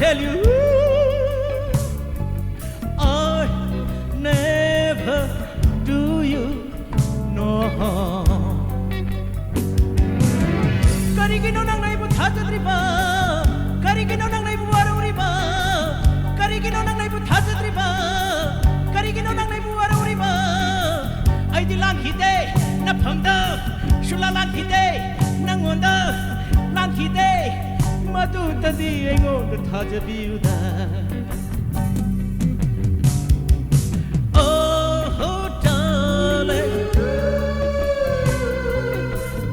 Tell you I never do you no harm. Karigino nang naibu thajadriba, karigino nang naibu warawriba, karigino nang naibu thajadriba, karigino nang naibu warawriba. Ai dilan hide na phangda, shula lan hide nang onda lan hide. Madu tadi engo thajabiuda. Oh darling,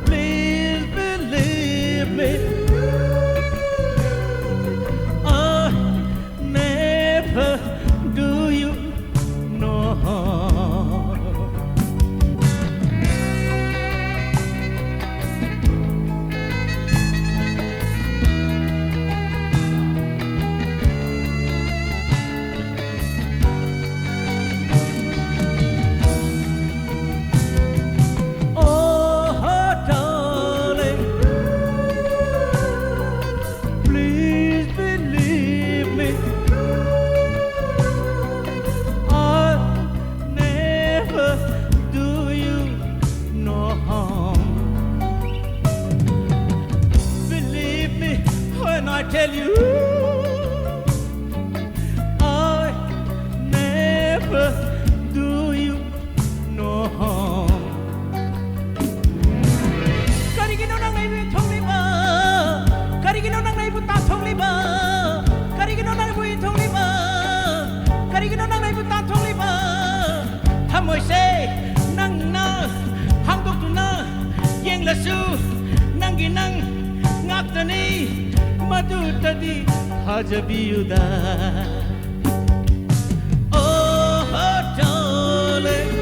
please believe me. I never do you no harm. I tell you I never do you no harm. Karigino nang naibu thongliba, karigino nang naibu ta thongliba, karigino nang naibu thongliba, karigino nang naibu ta thongliba. Thamoi se nang na hangdok tu na yeng la su nang gi nang ngak tani. Madu tadi hajabiuda. Oh darling,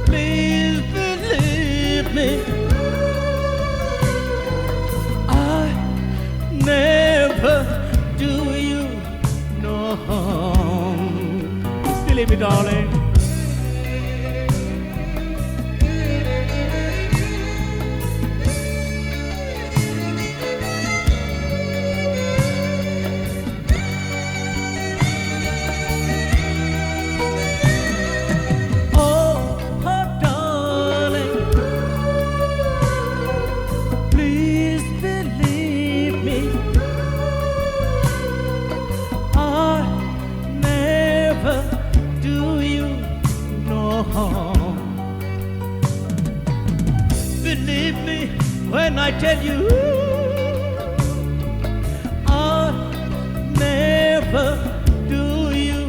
please believe me. I never do you no harm. Believe me, darling. Believe me when I tell you I never do you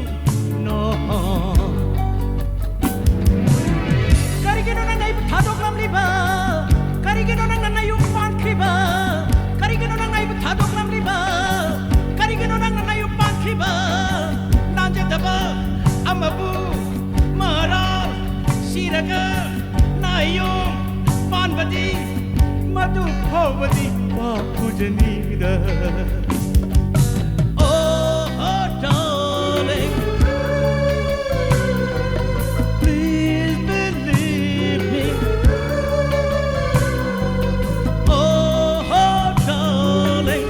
no harm. Karigino nang naibu thadoklam liba, karigino nang nayu pan kriba, karigino nang naibu thadoklam liba, karigino nang nayu pan kriba. Nanje daba amabu maral siraga nayum. Panvadi, Madu Bhavadi, Papujanida. Oh darling, please believe me. Oh darling,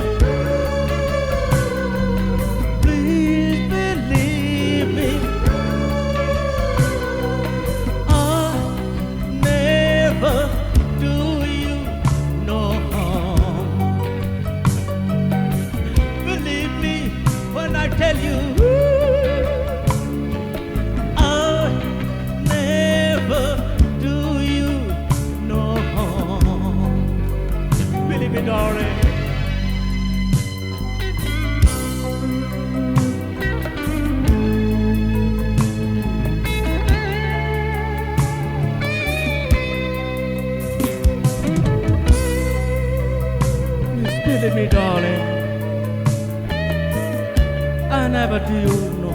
please believe me. I never do you no harm. Believe me when I tell you me darling Spirit me darling I never do you no